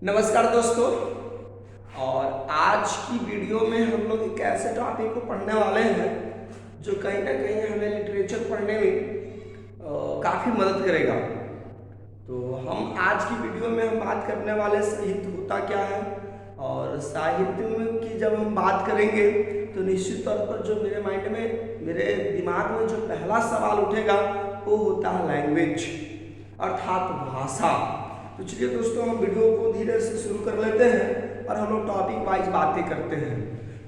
नमस्कार दोस्तों। और आज की वीडियो में हम लोग एक ऐसे टॉपिक को पढ़ने वाले हैं जो कहीं ना कहीं हमें लिटरेचर पढ़ने में काफ़ी मदद करेगा। तो हम आज की वीडियो में हम बात करने वाले साहित्य होता क्या है, और साहित्य में की जब हम बात करेंगे तो निश्चित तौर पर जो मेरे माइंड में, मेरे दिमाग में जो पहला सवाल उठेगा वो होता है लैंग्वेज, अर्थात भाषा। तो चलिए दोस्तों, हम वीडियो को धीरे से शुरू कर लेते हैं और हम लोग टॉपिक वाइज बातें करते हैं।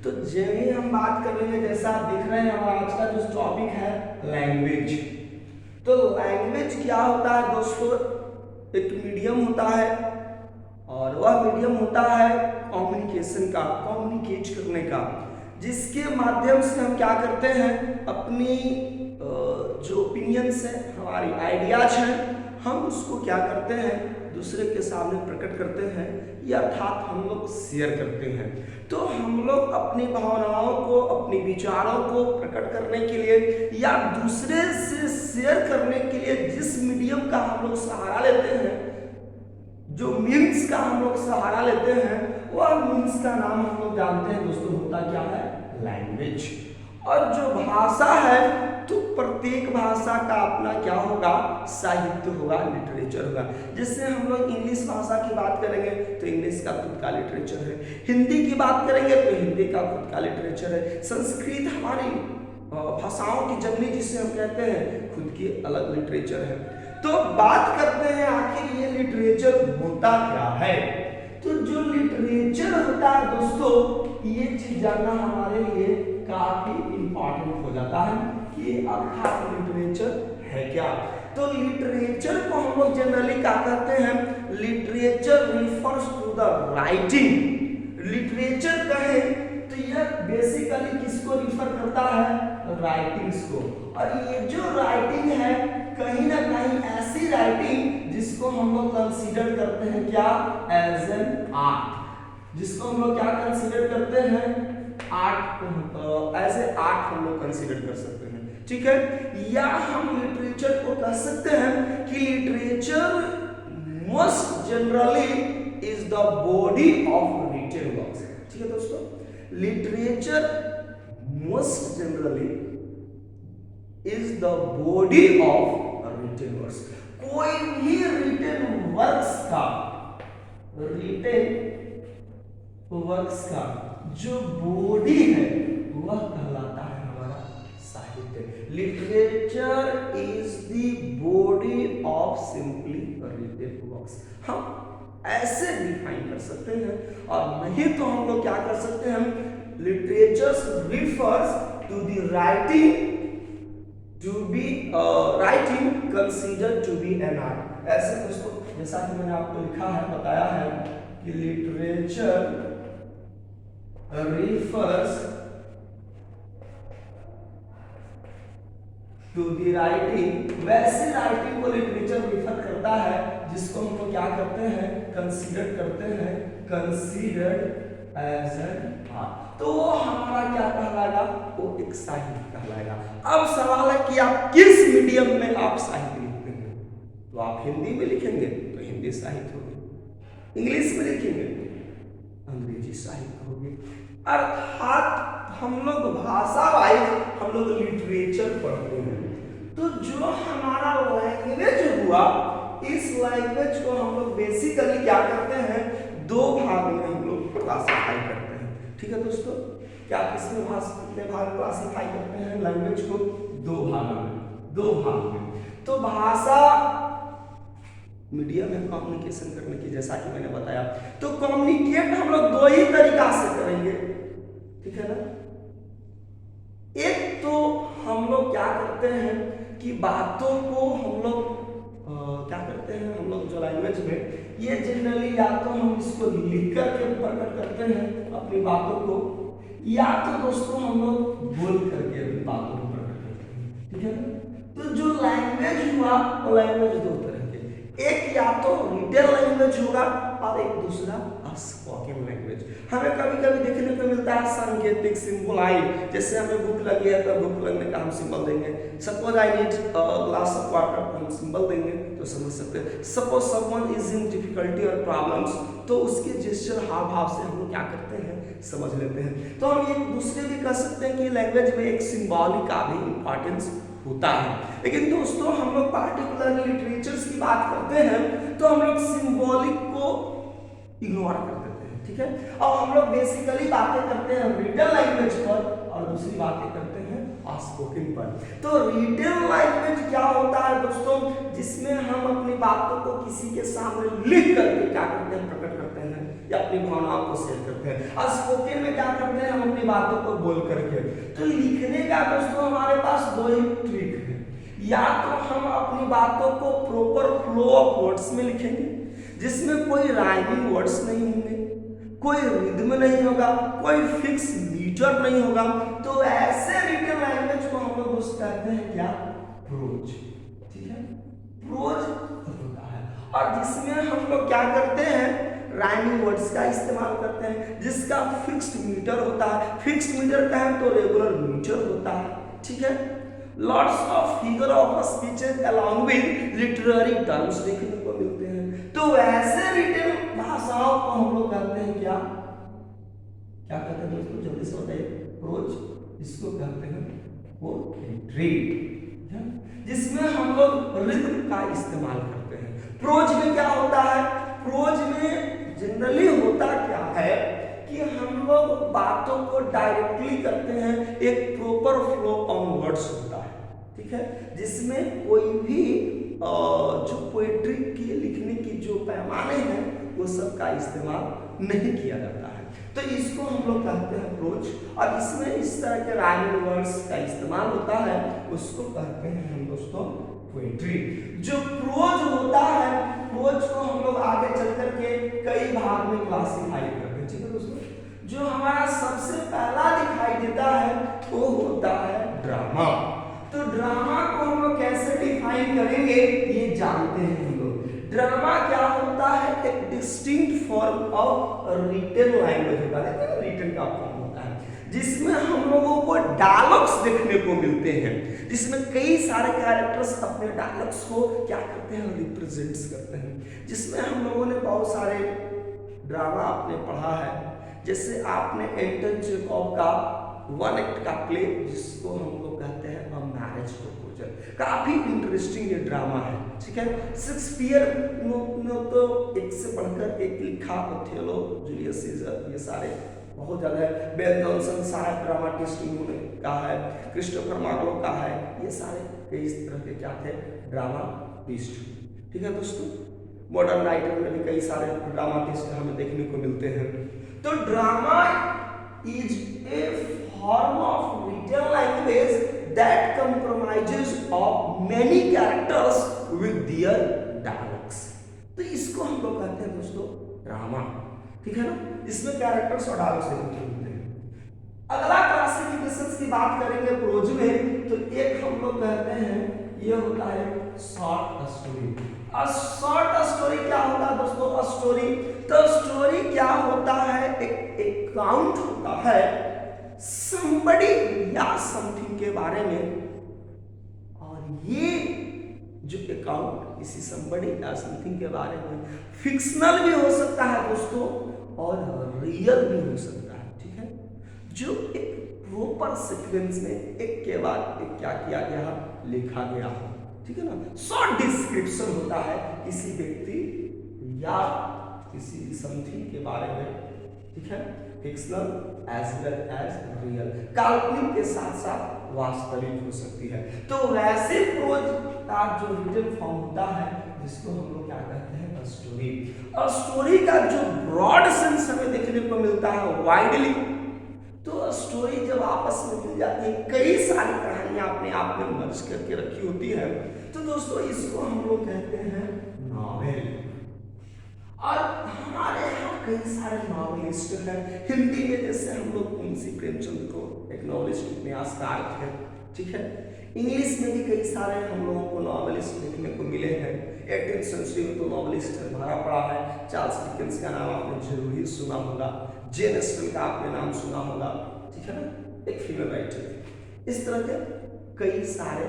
तो जब ही हम बात कर लेंगे, जैसा आप देख रहे हैं हमारा आज का जो टॉपिक है लैंग्वेज। तो लैंग्वेज क्या होता है दोस्तों? एक मीडियम होता है और वह मीडियम होता है कम्युनिकेशन का, कम्युनिकेट करने का, जिसके माध्यम से हम क्या करते हैं, अपनी जो ओपिनियंस है, हमारी आइडियाज हैं, हम उसको क्या करते हैं, दूसरे के सामने प्रकट करते हैं, या अर्थात हम लोग शेयर करते हैं। तो हम लोग अपनी भावनाओं को, अपनी विचारों को प्रकट करने के लिए या दूसरे से शेयर करने के लिए जिस मीडियम का हम लोग सहारा लेते हैं, जो मीन्स का हम लोग सहारा लेते हैं, वह मीन्स का नाम हम लोग जानते हैं दोस्तों, होता क्या है, लैंग्वेज। और जो भाषा है, तो प्रत्येक भाषा का अपना क्या होगा, साहित्य होगा, लिटरेचर होगा। जैसे हम लोग इंग्लिश भाषा की बात करेंगे तो इंग्लिश का खुद का लिटरेचर है, हिंदी की बात करेंगे तो हिंदी का खुद का लिटरेचर है, संस्कृत हमारी भाषाओं की जननी जिसे हम कहते हैं, खुद की अलग लिटरेचर है। तो बात करते हैं आखिर ये लिटरेचर होता क्या है। तो जो लिटरेचर होता है दोस्तों, ये चीज जानना हमारे लिए काफी इंपॉर्टेंट हो जाता है कि अर्थात लिटरेचर है क्या। तो लिटरेचर को हम लोग जनरली क्या कहते हैं, literature refers to the writing. Literature कहें तो यह बेसिकली किसको रिफर करता है, राइटिंग्स को। और ये जो राइटिंग है, कहीं ना कहीं ऐसी राइटिंग जिसको हम लोग कंसीडर करते हैं क्या, एज एन आर्ट, जिसको हम लोग क्या कंसीडर करते हैं, आर्ट, एज ए आर्ट हम लोग कंसीडर कर सकते हैं, ठीक है। या हम लिटरेचर को कह सकते हैं कि literature most generally is the body of written works, ठीक है दोस्तों। Literature most generally is the body of written works. कोई भी रिटन वर्क्स का, रिटन वर्क्स का जो बॉडी है वह कहलाता है हमारा साहित्य। Literature is the body of simply written works. हम ऐसे डिफाइन कर सकते हैं, और नहीं तो हम लोग क्या कर सकते हैं, literature refers to the writing to be writing consider to be an art. ऐसे दोस्तों, जैसा कि मैंने आपको लिखा है, बताया है कि literature refers to the writing, वैसे राइटिंग को लिटरेचर रिफर करता है जिसको हम लोग क्या करते हैं, कंसीडर करते हैं, कंसीडर्ड एज एन आर्ट। तो वो हमारा क्या कहलाएगा, वो एक साहित्य कहलाएगा। अब सवाल है कि आप किस मीडियम में आप साहित्य लिखते हैं। तो आप हिंदी में लिखेंगे तो हिंदी साहित्य होगी, इंग्लिश में लिखेंगे अंग्रेजी साहित्य होगी। अर्थात हम लोग भाषा वाइज हम लोग लिटरेचर पढ़ते हैं। तो जो हमारा लैंग्वेज हुआ, इस लैंग्वेज को हम लोग बेसिकली क्या करते हैं, दो भाग में हम लोग क्लासिफाई करते हैं, ठीक है दोस्तों। क्या किसमें कितने भाग क्लासिफाई करते हैं लैंग्वेज को, दो भाग में। तो भाषा मीडियम है कम्युनिकेशन करने की, जैसा कि मैंने बताया। तो कम्युनिकेट हम लोग दो ही तरीका से करेंगे, ठीक है ना। एक तो हम लोग क्या करते हैं कि बातों को हम लोग क्या करते हैं, हम लोग जो लैंग्वेज में, ये जनरली या तो हम इसको लिख करके प्रकट करते हैं अपनी बातों को, या तो दोस्तों हम लोग बोल करके अपनी बातों को प्रकट करते हैं, ठीक है ना। तो जो लैंग्वेज हुआ, वो लैंग्वेज दो तरह, एक या तो रिटेल लैंग्वेज होगा और एक दूसरा स्पोकन लैंग्वेज। हमें कभी कभी देखने को मिलता है सांकेतिक सिंबल, जैसे हमें भूख लगी है तो भूख लगने का हम सिंबल देंगे। Suppose I need glass of water, हम सिंबल देंगे तो समझ सकते हैं। Suppose someone is in difficulty और प्रॉब्लम्स, तो उसके जेस्चर हाव भाव से हम लोग क्या करते हैं, समझ लेते हैं। तो हम एक दूसरे भी कह सकते हैं कि लैंग्वेज में एक सिंबॉलिक का भी इंपॉर्टेंस होता है। लेकिन दोस्तों हम लोग पार्टिकुलर लिटरेचर्स की बात करते हैं तो हम लोग सिंबॉलिक को इग्नोर कर देते हैं, ठीक है। अब हम लोग बेसिकली बातें करते हैं रिटन लैंग्वेज पर और दूसरी बातें करते हैं स्पोकन पर। तो रिटन लैंग्वेज क्या होता है दोस्तों, जिसमें हम अपनी बातों को किसी के सामने लिख करके क्या करते हैं, प्रकट करते हैं या अपनी भावनाओं को शेयर करते हैं। और स्पोकन में क्या करते हैं, हम अपनी बातों को बोल करके। तो लिखने का दोस्तों हमारे पास दो ही ट्रिक है, या तो हम अपनी बातों को प्रॉपर फ्लो ऑफ वर्ड्स में लिखेंगे जिसमें कोई राइमिंग वर्ड्स नहीं होंगे, कोई रिदम नहीं होगा, कोई फिक्स मीटर नहीं होगा। तो ऐसे रिटन लैंग्वेज को हम लोग दोस्त कहते हैं क्या, प्रोज, ठीक है। प्रोज होता है और जिसमें हम लोग क्या करते हैं, राइमिंग वर्ड्स का इस्तेमाल करते हैं, जिसका फिक्स्ड मीटर होता है। फिक्स्ड मीटर का है तो रेगुलर मीटर होता है, ठीक है। Lots of figure of speeches along with literary terms देखने को मिलते हैं। तो ऐसे रिटन भाषाओं को हम लोग कहते हैं क्या, क्या कहते हैं दोस्तों, जल्दी से बताइए, प्रोज। इसको कहते हैं पोएट्री, जिसमें हम लोग रिदम का इस्तेमाल करते हैं। प्रोज में क्या होता है, प्रोज में जनरली होता क्या है कि हम लोग बातों को डायरेक्टली करते हैं, एक प्रॉपर फ्लो ऑन वर्ड्स होता है, ठीक है, जिसमें कोई भी जो पोएट्री के लिखने की जो पैमाने हैं वो सब का इस्तेमाल नहीं किया जाता है। तो इसको हम लोग कहते हैं प्रोज, और इसमें इस तरह के राइमिंग वर्ड्स का इस्तेमाल होता है, उसको कहते हैं हम दोस्तों पोएट्री। जो प्रोज होता है, प्रोज को हम लोग आगे चल करके कई भाग में क्लासिफाई करते हैं, ठीक है दोस्तों। जो हमारा सबसे पहला दिखाई देता है वो होता है ड्रामा। तो ड्रामा को हम लोग कैसे डिफाइन करेंगे ये जानते हैं हम लोग। ड्रामा क्या होता है, एक distinct form of written language होता है, रिटन का फॉर्म होता है, जिसमें हम लोगों को डायलॉग्स देखने को मिलते हैं, जिसमें कई सारे कैरेक्टर्स अपने डायलॉग्स को क्या करते हैं, रिप्रेजेंट्स करते हैं। जिसमें हम लोगों ने बहुत सारे ड्रामा आपने पढ़ा है, जैसे आपने एंटन चेखव का वन एक्ट का प्ले, जिसको हम लोग कहते हैं अ मैरिज प्रपोजल, काफी इंटरेस्टिंग ये ड्रामा है, ठीक है। शेक्सपियर ने तो एक से बढ़कर एक लिखा, ओथेलो, जूलियस सीजर, ये सारे बहुत ज्यादा है। बेन जॉनसन साहब ड्रामाटिस्ट इन्होंने का है, क्रिस्टोफर मार्लो का है, ये सारे कई इस तरह के क्या थे, ड्रामाटिस्ट, ठीक है दोस्तों। मॉडर्न राइटर में भी कई सारे ड्रामाटिस्ट हमें देखने को मिलते हैं। तो drama is a form of written language that compromises of many characters with their dialogues। तो इसको हम लोग कहते हैं दोस्तों ड्रामा, ठीक है ना, इसमें कैरेक्टर्स और डायलॉग्स देखने को मिलते हैं। अगला क्लासिफिकेशंस की बात करेंगे प्रोज में, तो एक हम लोग कहते हैं ये होता है शॉर्ट स्टोरी। शॉर्ट स्टोरी क्या होता है दोस्तों, स्टोरी, तो स्टोरी क्या होता है, एक अकाउंट होता है somebody या समथिंग के बारे में, और ये जो अकाउंट किसी somebody या समथिंग के बारे में फिक्शनल भी हो सकता है दोस्तों और रियल भी हो सकता है, ठीक है। जो एक प्रॉपर सीक्वेंस में एक के बाद एक क्या किया गया, लिखा गया हो, ठीक है ना। शॉर्ट डिस्क्रिप्शन होता है किसी व्यक्ति या किसी समथिंग के बारे में, ठीक है, fictional as well as real, काल्पनिक के साथ साथ वास्तविक हो सकती है। तो वैसे प्रोज का जो रिटन फॉर्म होता है, जिसको हम लोग क्या कहते हैं, स्टोरी। और स्टोरी का जो ब्रॉड सेंस हमें देखने को मिलता है वाइडली, तो स्टोरी जब आपस में मिल जाती है, कई सारी कहानियां अपने आप में मर्ज करके रखी होती है, तो दोस्तों इसको हम लोग कहते हैं नॉवेल। और हमारे यहाँ कई सारे नॉवेलिस्ट हैं हिंदी में, जैसे हम लोग मुंशी प्रेमचंद को एक नॉवेलिस्ट उपन्यासकार थे, ठीक है। इंग्लिश में भी कई सारे हम लोगों को नॉवेलिस्ट देखने को मिले हैं। 18th सेंचुरी में तो नॉवेलिस्ट भरा पड़ा है। चार्ल्स डिकेंस का नाम आपने जरूर सुना होगा, जेन ऑस्टन का आपने नाम सुना होगा, ठीक है ना, एक फीमेल राइटर। इस तरह के कई सारे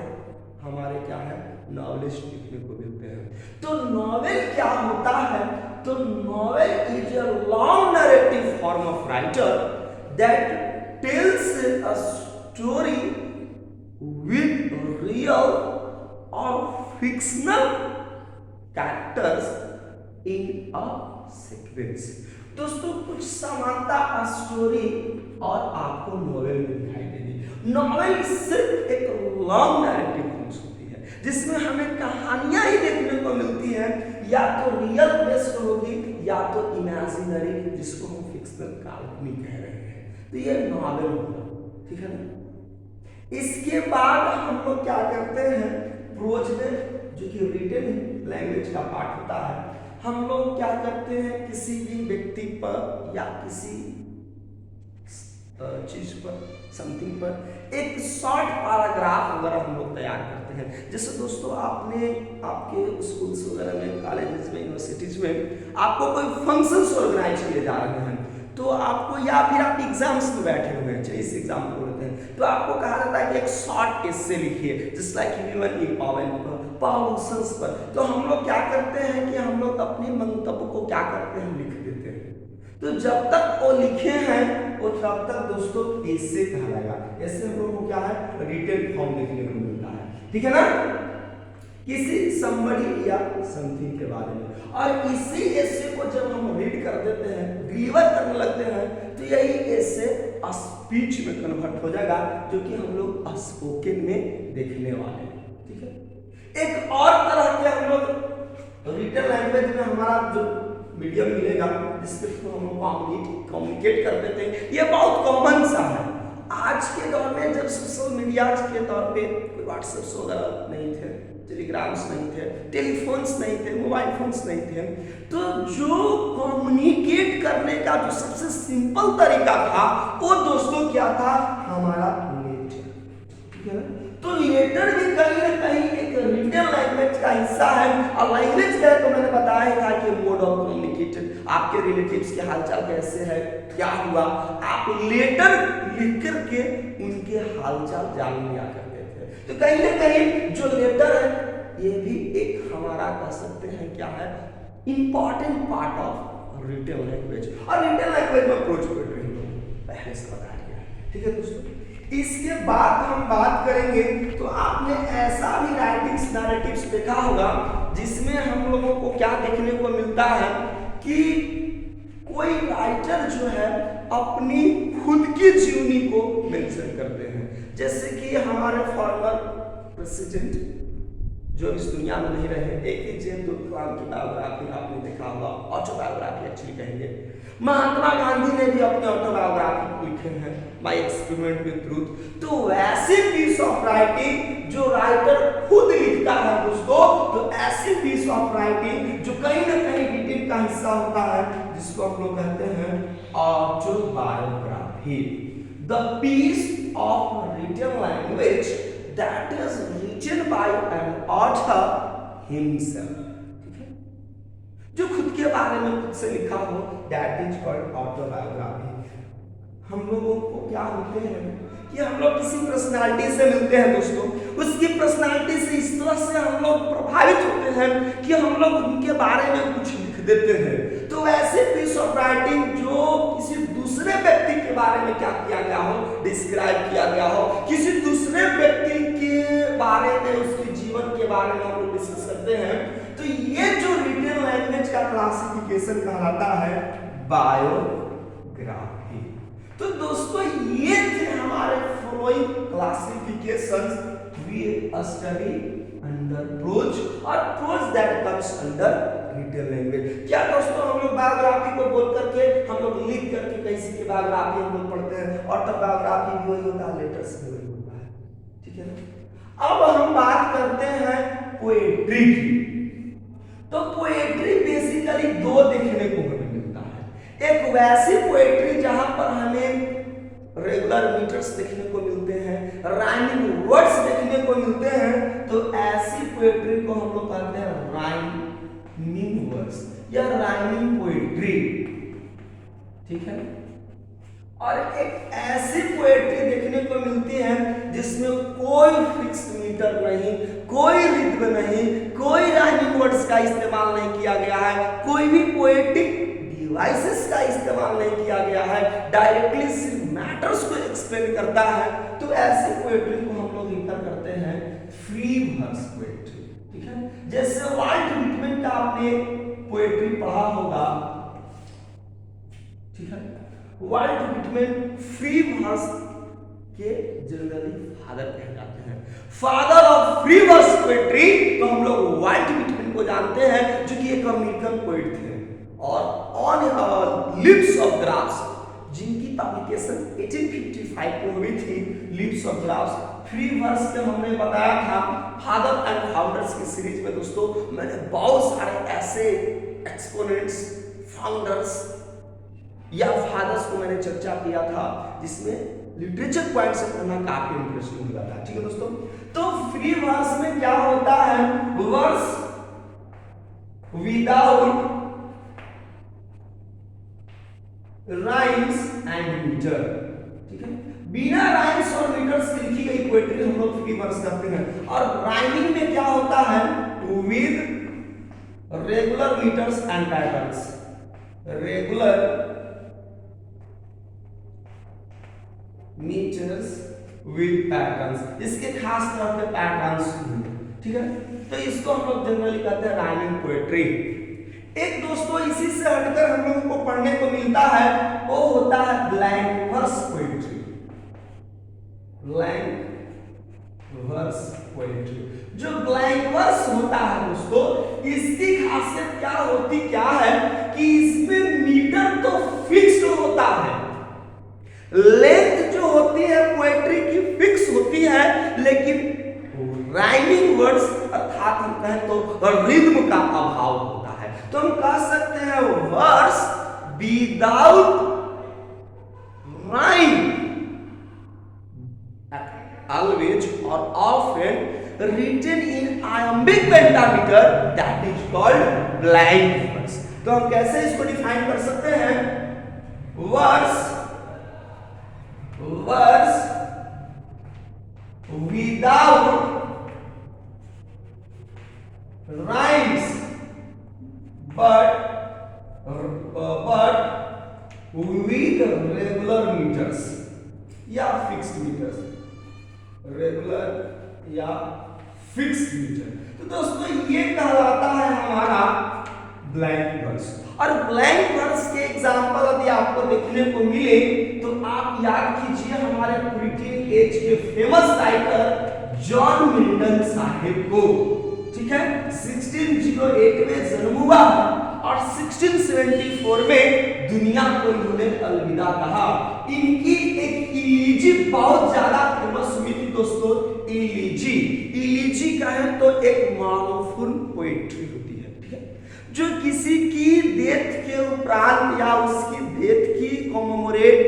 हमारे क्या है नॉवेलिस्ट देखने को मिलते हैं। तो नॉवेल क्या होता है? तो novel is a long narrative form of writer that tells a story with real or fictional characters in a sequence। दोस्तों कुछ समानता स्टोरी और आपको नॉवेल में दिखाई देगी। नॉवेल सिर्फ एक लॉन्ग नैरेटिव फॉर्म्स होती है जिसमें हमें कहानियां ही देखने को मिलती हैं, या तो रियल बेस्ड होगी या तो इमेजिनरी, जिसको हम फिक्शनल काल्पनिक कह रहे हैं। तो ये नॉवेल होगा, ठीक है ना। इसके बाद हम लोग क्या करते हैं, प्रोज में जो कि रिटन लैंग्वेज का पार्ट होता है, हम लोग क्या करते हैं किसी भी व्यक्ति पर या किसी चीज पर, समथिंग पर एक शॉर्ट पैराग्राफ वगैरह हम लोग तैयार करते हैं। जैसे दोस्तों आपने आपके स्कूल्स वगैरह में, कॉलेजेस में, यूनिवर्सिटीज में आपको कोई फंक्शंस ऑर्गेनाइज किए जा रहे हैं, तो आपको, या फिर आप एग्जाम्स में बैठे हुए हैं, इस एग्जाम को बोलते हैं, तो आपको कहा जाता है कि एक शॉर्ट एस्से लिखिए, just like human empowerment pollutions पर। तो हम लोग क्या करते हैं कि हम लोग अपने मंतव्य को क्या करते हैं, लिख देते हैं। तो जब तक वो लिखे हैं वो तब तक दोस्तों एस्से कहलाएगा। ऐसे हम लोग को क्या है, रिटन फॉर्म देखने को मिलता है, ठीक है ना, किसी somebody या समथिंग के बारे में। और इसी एस्से को जब हम रीड कर देते हैं, डिलीवर करने लगते हैं, तो यही एस्से स्पीच में कन्वर्ट हो जाएगा, जो कि हम लोग स्पोकन में देखने वाले हैं, ठीक है। एक और तरह के हम लोग रिटन लैंग्वेज में हमारा जो मीडियम मिलेगा जिसके थ्रू हम लोग कम्युनिकेट करते थे, ये बहुत कॉमन सा है। आज के दौर में जब सोशल मीडिया के तौर पे कोई व्हाट्सएप वगैरह नहीं थे, टेलीग्राम्स नहीं थे, टेलीफोन्स नहीं थे, मोबाइल फोन्स नहीं थे, तो जो कम्युनिकेट करने का जो सबसे सिंपल तरीका था वो दोस्तों क्या था, हमारा लेटर, ठीक है ना। तो लेटर भी कहीं ना कहीं एक रिटन लैंग्वेज का हिस्सा है। और लैंग्वेज क्या है तो मैंने बताया था कि मोड ऑफ कम्युनिकेशन, आपके रिलेटिव्स के हालचाल कैसे है, क्या हुआ, आप लेटर लिख करके उनके हालचाल जान लिया करते थे। तो कहीं ना कहीं जो लेटर है ये भी एक हमारा कह सकते हैं क्या है, important part of written language. और रिटन लैंग्वेज में अप्रोच कर रहे हैं पहले से बता दिया, ठीक है दोस्तों। इसके बाद हम बात करेंगे तो आपने ऐसा भी राइटिंग्स नैरेटिव्स देखा होगा जिसमें हम लोगों को क्या देखने को मिलता है कि कोई राइटर जो है अपनी खुद की जीवनी को मेंशन करते हैं। जैसे कि हमारे फॉर्मर प्रेसिडेंट जो इस दुनिया में नहीं रहे, APJ अब्दुल कलाम की बायोग्राफी आपने देखा होगा, ऑटोबायोग्राफी एक्चुअली कहेंगे। महात्मा गांधी ने भी अपने ऑटोबायोग्राफी लिखे हैं, माय एक्सपेरिमेंट विद ट्रूथ। तो वैसे पीस ऑफ राइटिंग जो राइटर खुद लिखता है दोस्तों, तो ऐसी पीस ऑफ राइटिंग जो कहीं ना कहीं रिटन का हिस्सा होता है, जिसको हम लोग कहते हैं autobiography. The piece of written language that is written by an author himself, ठीक है, जो खुद के बारे में खुद से लिखा हो, that is called autobiography। हम लोगों को क्या होते हैं कि हम लोग किसी पर्सनालिटी से मिलते हैं दोस्तों, उसकी पर्सनालिटी से इस तरह से हम लोग प्रभावित होते हैं कि हम लोग उनके बारे में कुछ लिख देते हैं। तो ऐसे पीस ऑफ राइटिंग जो किसी दूसरे व्यक्ति के बारे में क्या किया गया हो, डिस्क्राइब किया गया हो, किसी दूसरे व्यक्ति के बारे में, उसके जीवन के बारे में हम लोग डिस्कस करते हैं, तो ये जो रिटन लैंग्वेज का क्लासिफिकेशन कहलाता है बायोग्राफी। तो दोस्तों ये थे हमारे following classifications we study under prose और prose that comes under written language. क्या दोस्तों हम लोग बायोग्राफी को बोल करके, हम लोग लिख करके किसी की बायोग्राफी हम लोग पढ़ते हैं, ऑटोबायोग्राफी भी वही होता है, लेटर्स भी वही होता है, ठीक है ना। अब हम बात करते हैं पोएट्री की। तो पोएट्री बेसिकली दो देखने को हमें मिलता है। एक वैसी पोएट्री जहां पर हमें रेगुलर मीटर्स देखने को मिलते हैं, राइमिंग वर्ड्स देखने को मिलते हैं, तो ऐसी पोएट्री को हम लोग कहते हैं राइमिंग वर्ड्स या राइमिंग पोएट्री। ठीक है। और एक ऐसी पोएट्री देखने को मिलती है जिसमें कोई फिक्स मीटर नहीं, कोई रिद्म नहीं, कोई राइमिंग वर्ड्स का इस्तेमाल नहीं किया गया है, कोई भी पोएटिक डिवाइसेस का इस्तेमाल नहीं किया गया है, डायरेक्टली सिर्फ मैटर्स को एक्सप्लेन करता है। तो ऐसी पोएट्री को हम लोग इंटर करते हैं फ्री वर्स पोएट्री। ठीक है। जैसे वाल्ट व्हिटमैन का आपने पोएट्री पढ़ा होगा। ठीक है। वाल्ट व्हिटमैन फ्री वर्स के जनरली फादर कहे जाते हैं, father of free verse poetry. तो हम लोग वाल्ट व्हिटमैन को जानते हैं जो कि एक अमेरिकन पोएट थे और ऑन लिप्स ऑफ ग्रास जिनकी पब्लिकेशन 1855 में हुई थी। Lips of grass free verse के हमने बताया था फादर एंड फाउंडर्स की सीरीज में दोस्तों मैंने बहुत सारे ऐसे एक्सपोनेंट्स, फाउंडर्स या फादर्स को मैंने चर्चा किया था जिसमें लिटरेचर पॉइंट से पढ़ना काफी इंटरेस्टिंग हुआ था। ठीक है दोस्तों। तो फ्री वर्स में क्या होता है, verse without rhymes and metre. ठीक है। बिना राइम्स और मीटर्स की लिखी गई पोएट्री हम लोग फ्री वर्स कहते हैं। और राइमिंग में क्या होता है, with regular metres and patterns, regular metres with patterns, इसके खास तौर पे पैटर्न्स। ठीक है। तो इसको हम लोग जनरली कहते हैं राइमिंग पोएट्री। एक दोस्तों इसी से हटकर हम लोगों को पढ़ने को मिलता है वो होता है blank verse poetry. Blank verse poetry, जो ब्लैंक वर्स होता है दोस्तों, इसकी खासियत क्या है कि इसमें मीटर तो फिक्स्ड होता है, लेंथ जो होती है पोएट्री की फिक्स होती है, लेकिन राइमिंग वर्ड्स अर्थात हम कहें तो रिद्म का अभाव होता है। तो हम कह सकते हैं words without rhyme always or often written in iambic pentameter, that is called blank verse। तो हम कैसे इसको डिफाइन कर सकते हैं, verse without rhymes but with regular meters या fixed meters, रेगुलर या फिक्स्ड मीटर। तो दोस्तों ये कहलाता है हमारा ब्लैंक वर्स। और ब्लैंक वर्स के एग्जांपल यदि आपको देखने को मिले तो आप याद कीजिए हमारे ब्रिटिश एज के famous writer John Milton Sahib को। ठीक है। 1608 में जन्म हुआ और 1674 में दुनिया को इन्होंने अलविदा कहा। इनकी एक इलीजी बहुत ज्यादा फेमस हुई थी दोस्तों। इलीजी कहें तो एक मार्वफुल पोएट्री होती है। ठीक है। जो किसी की डेथ के उपरांत या उसकी डेथ की कॉमेमोरेट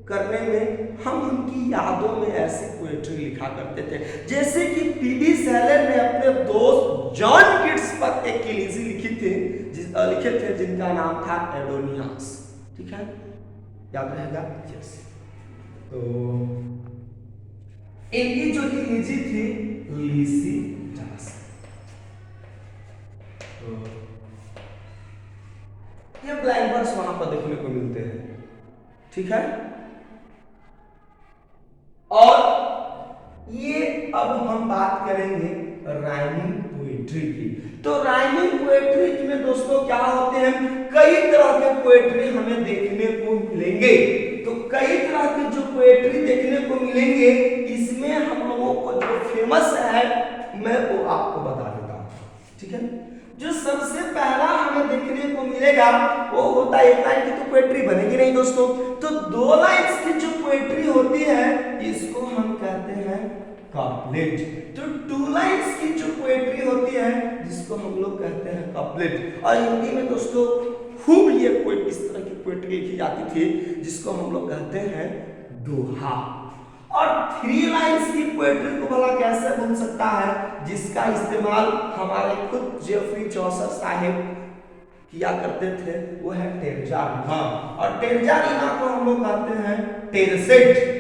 करने में हम उनकी यादों में ऐसी पोएट्री लिखा करते थे। जैसे कि पीडी सेलेर ने अपने दोस्त जॉन किट्स पर एक इलीजी लिखे थे जिनका नाम था एडोनियास। ठीक है। याद रहेगा। यस। तो इनकी जो इलीजी थी लिसिडास। तो ये ब्लैंक वर्स वहां पर देखने को मिलते हैं। ठीक है। और ये अब हम बात करेंगे राइमिंग पोएट्री की। तो राइमिंग पोएट्री में दोस्तों क्या होते हैं, कई तरह के पोएट्री हमें देखने को मिलेंगे। तो कई तरह की जो पोएट्री देखने को मिलेंगे, इसमें हम लोगों को जो फेमस है मैं वो आपको बता देता हूँ। ठीक है। जो सबसे पहला हमें देखने को मिलेगा वो होता है, एक लाइन की तो पोएट्री बनेगी नहीं दोस्तों, तो 2 लाइन्स की जो पोएट्री होती है इसको हम कहते हैं कपलेट। तो 2 लाइन्स की जो पोएट्री होती है जिसको हम लोग कहते हैं कपलेट। और हिंदी में दोस्तों खूब ये इस तरह की पोएट्री लिखी जाती थी जिसको हम लोग कहते हैं दोहा। और थ्री लाइंस की पोएट्री को भला कैसे बोल सकता है जिसका इस्तेमाल हमारे खुद जेफरी चौसर साहिब किया करते थे, वो है टेरजा रीमा। और टेरजा रीमा को हम लोग कहते हैं टेरसेट।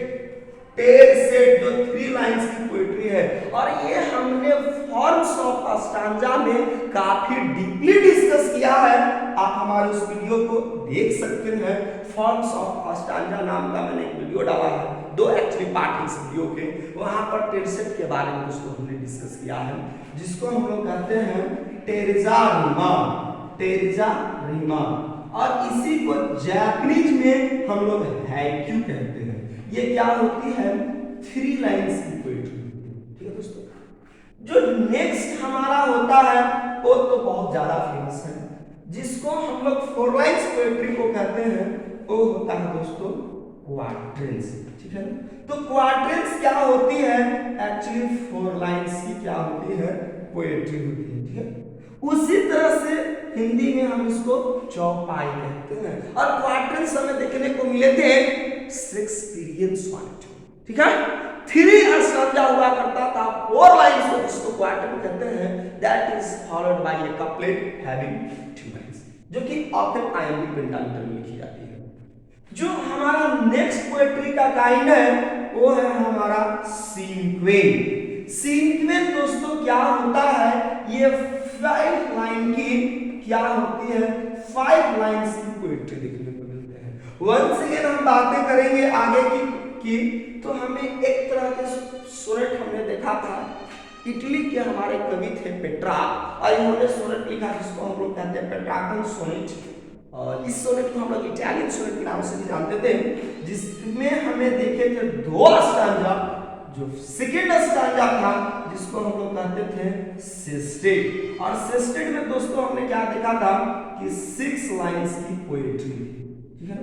टेरसेट जो थ्री लाइंस की पोएट्री है, और ये हमने फॉर्म्स ऑफ स्टांजा में काफी डीपली डिस्कस किया है। आप हमारे उस वीडियो को देख सकते हैं, फॉर्म्स ऑफ स्टांजा नाम का मैंने एक वीडियो डाला है, दो एक्चुअली पार्ट इस वीडियो के। वहां पर टेरसेट के बारे में दोस्तों हमने डिस्कस किया है, जिसको हम लोग कहते हैं टेरजा रीमा। टेरजा रीमा, और इसी को जापानीज में हम लोग हैक्यू कहते हैं। ये क्या होती है? थ्री लाइंस की पोएट्री। ठीक है दोस्तों, जो नेक्स्ट हमारा होता है वो तो बहुत ज्यादा फेमस है, जिसको हम लोग फोर लाइंस पोएट्री को कहते हैं, वो होता है दोस्तों क्वार्टेंस। ठीक है, तो क्वार्टेंस क्या होती है? एक्चुअली फोर लाइंस की क्या होती है? पोएट्री होती है। ठीक है, उसी तरह से हिंदी में हम इसको चौपाई कहते हैं। और क्वार्टेंस हमें देखने को मिले थे शेक्सपियरियन सोनेट। ठीक है, थ्री स्टांजा हुआ करता था, फोर लाइंस को जिसको क्वार्टेट कहते हैं, that is followed by A couplet having two lines, जो कि ऑफ्टन आईएमपी पेंटामीटर में लिखी जाती है। जो हमारा नेक्स्ट पोएट्री का काइंड है वो है हमारा सीक्वेन। सीक्वेन दोस्तों क्या होता है? ये 5 लाइन की क्या होती है? 5 लाइन्स की पोएट्री देखने को मिलते हैं। वंस अगेन हम बातें करेंगे आगे की तो हमें एक तरह के सोनेट हमने देखा था, इटली के हमारे कवि थे पेट्रार्क, और इन्होंने सोनेट लिखा जिसको हम लोग कहते हैं पेट्रार्कन सोनेट। और इस सोनेट को हम लोग इटालियन सोनेट के नाम से भी जानते थे, जिसमें हमें देखे थे 2 स्टांजा। जो सेकेंड स्टांजा था जिसको हम लोग कहते थे सेस्टेट, और सेस्टेट में दोस्तों हमने क्या देखा था कि 6 लाइंस की पोएट्री। ठीक है,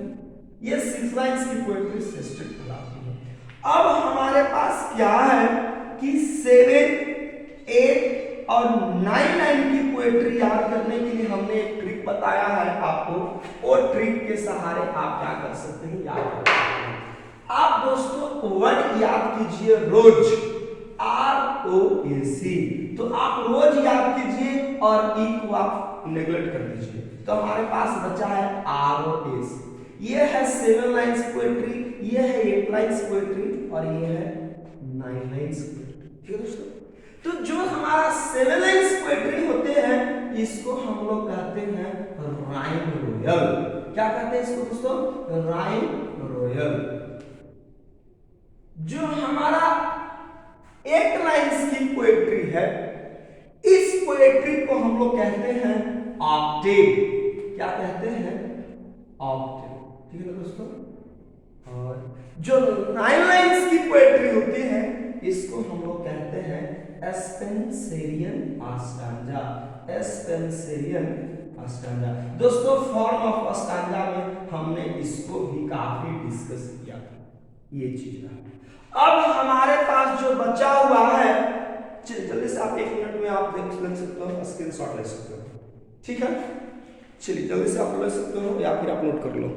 ये 6 लाइंस की पोएट्री सेस्टेट कहलाती है। अब हमारे पास क्या है कि 7, 8 और 9 लाइन की पोएट्री याद करने के लिए हमने एक ट्रिक बताया है आपको। वो ट्रिक के सहारे आप क्या कर सकते हैं? याद कर सकते हैं। आप दोस्तों वर्ड याद कीजिए, रोज, ROAC। तो आप रोज याद कीजिए और ई को आप नेग्लेक्ट कर दीजिए, तो हमारे पास बचा है ROAC। ये है 7 लाइंस पोएट्री, ये है 8 लाइंस पोएट्री, और ये है 9 लाइंस पोएट्री। ठीक है दोस्तों, तो जो हमारा 7 लाइंस पोएट्री होते हैं इसको हम लोग कहते हैं राइम रॉयल। क्या कहते हैं इसको दोस्तों? Rhyme royal. जो हमारा 8 लाइंस की पोएट्री है, इस पोएट्री को हम लोग कहते हैं ऑक्टेव। क्या कहते हैं? ऑक्टेव। ठीक है दोस्तों, और जो 9 लाइंस की पोएट्री होती है इसको हम लोग कहते हैं स्पेंसरियन स्टांजा। स्पेंसरियन स्टांजा दोस्तों, फॉर्म ऑफ स्टांजा में हमने इसको भी काफी डिस्कस किया था, ये चीज है। अब हमारे पास जो बचा हुआ है, चलिए जल्दी से आप 1 मिनट में आप देख सकते हो, स्क्रीनशॉट ले सकते हो। ठीक है, चलिए जल्दी से आप ले सकते हो या फिर आप नोट कर लो।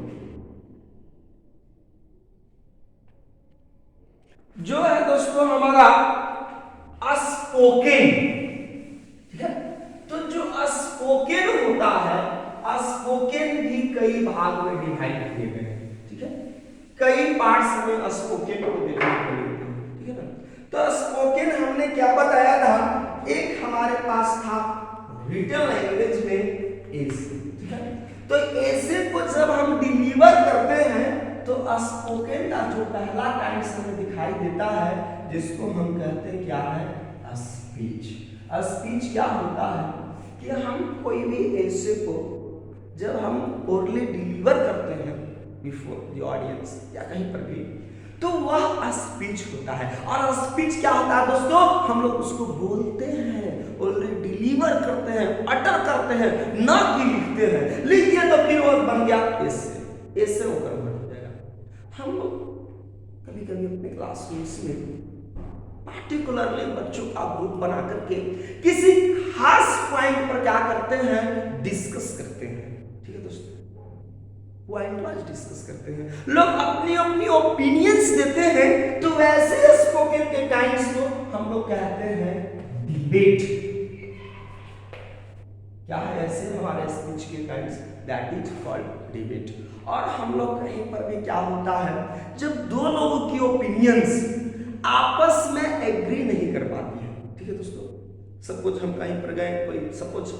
जो है दोस्तों हमारा स्पोकन। ठीक है, तो जो स्पोकन होता है, स्पोकन भी कई भाग में डिवाइड किए गए हैं। ठीक है, कई पार्ट्स में स्पोकन को देखने को मिलते हैं। ठीक है ना, तो स्पोकन हमने क्या बताया था? एक हमारे पास था रिटन लैंग्वेज में एसे। ठीक है, तो एसे को जब हम डिलीवर करते हैं तो स्पोकन का जो पहला काइंड हमें दिखाई देता है, जिसको हम कहते हैं क्या है? स्पीच। स्पीच क्या होता है कि हम कोई भी एसे को जब हम ओरली डिलीवर करते हैं बिफोर द ऑडियंस या कहीं पर भी, तो वह स्पीच होता है। और स्पीच क्या होता है दोस्तों? हम लोग उसको बोलते हैं, ऑलरेडी डिलीवर करते हैं, अटर करते हैं, ना कि लिखते हैं। लिख दिया तो फिर वो बन गया एसे, एसे वो कन्वर्ट हो जाएगा। हम लोग कभी कभी अपने क्लासरूम्स में पार्टिकुलरली बच्चों का ग्रुप बना करके किसी खास पॉइंट पर क्या करते हैं? डिस्कस करते हैं। ठीक है दोस्तों, पॉइंट वाइज डिस्कस करते हैं, लोग अपनी अपनी ओपिनियंस देते हैं। तो वैसे स्पोकन के काइंड्स को हम लोग कहते हैं डिबेट। क्या है ऐसे हमारे स्पीच के kinds, that is called debate. और हम लोग कहीं पर भी क्या होता है, जब दो लोगों की ओपिनियंस आपस में एग्री नहीं कर पाती है, ठीक है दोस्तों, सपोज हम कहीं पर गए, कोई सपोज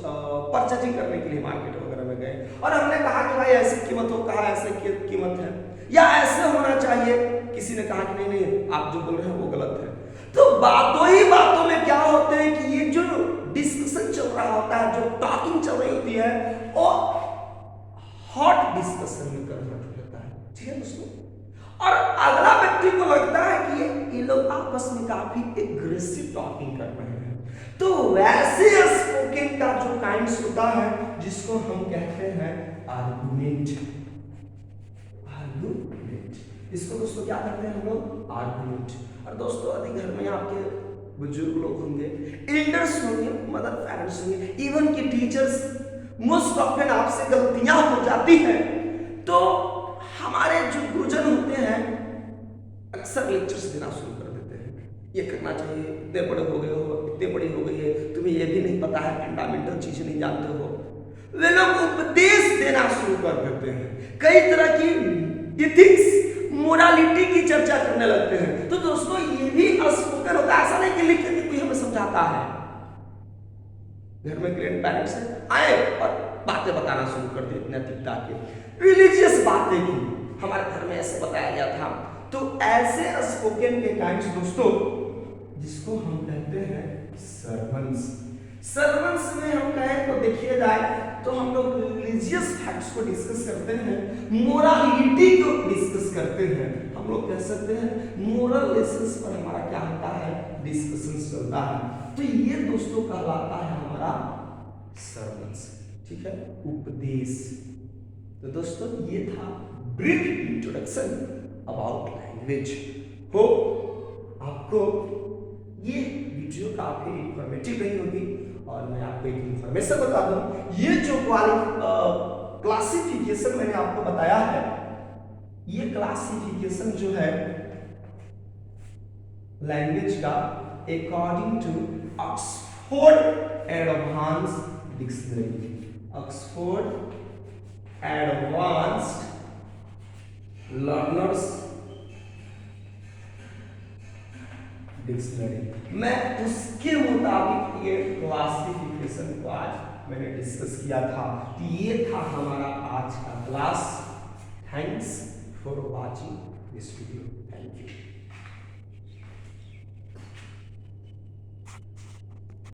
परचेजिंग करने के लिए मार्केट वगैरह में गए और हमने कहा कि भाई ऐसी कीमत हो, कहा ऐसे कीमत है या ऐसे होना चाहिए, किसी ने कहा कि नहीं नहीं आप जो बोल रहे हैं वो गलत है। तो बातों ही बातों में क्या होते हैं कि ये जो डिस्कशन चल रहा होता है, जो टॉकिंग चल रही होती है, वो हॉट डिस्कशन में कन्वर्ट होता है, ठीक है दोस्तों। और अगला व्यक्ति को लगता है कि ये लोग आपस में काफी एग्रेसिव टॉकिंग कर रहे हैं। तो वैसे स्पोकन का जो काइंड्स होता है जिसको हम कहते हैं आर्गुमेंट। आर्गुमेंट इसको दोस्तों क्या करते हैं हम लोग, आर्गुमेंट। और दोस्तों अधिक घर में आपके बुजुर्ग लोग होंगे, एल्डर्स होंगे, मदर पेरेंट्स होंगे, इवन की टीचर्स, मोस्ट ऑफन आपसे गलतियां हो जाती हैं। तो हमारे जो गुरुजन होते हैं अक्सर लेक्चर्स देना शुरू कर देते हैं, ये करना चाहिए, इतने बड़े हो गए हो, इतने बड़ी हो गई है, तुम्हें ये भी नहीं पता है, फंडामेंटल चीजें नहीं जानते हो। वे लोग उपदेश देना शुरू कर देते हैं, कई तरह की इथिक्स, मोरालिटी की चर्चा करने लगते हैं। तो दोस्तों ये भी स्पोकन होता है, ऐसा नहीं कि लिख के कोई हमें समझाता है। घर में ग्रैंड पेरेंट्स आए और बातें बताना शुरू कर दी, नैतिकता के, रिलीजियस बातें की, हमारे घर में ऐसे बताया गया था। तो ऐसे स्पोकन के काइंड्स दोस्तों जिसको हम कहते हैं सर्मन्स। सर्मन्स में हम कहें तो देखिए जाए तो हम लोग रिलीजियस फैक्ट्स को डिस्कस करते हैं, मोरालिटी को डिस्कस करते हैं, हम लोग कह सकते हैं मोरल लेसन्स पर हमारा क्या होता है, डिस्कशन चलता है। तो ये दोस्तों कहलाता है हमारा सर्मन्स, ठीक है, उपदेश। तो दोस्तों ये था brief introduction about language. Hope आपको ये वीडियो काफी इंफॉर्मेटिव रही होगी। और मैं आपको एक इंफॉर्मेशन बता दूं, ये जो क्लासिफिकेशन मैंने आपको बताया है, ये क्लासिफिकेशन जो है लैंग्वेज का according to Oxford advanced dictionary, Oxford advanced learners dictionary, मैं उसके मुताबिक ये क्लासिफिकेशन को आज मैंने डिस्कस किया था। ये था हमारा आज का class. Thanks for watching this video. Thank you.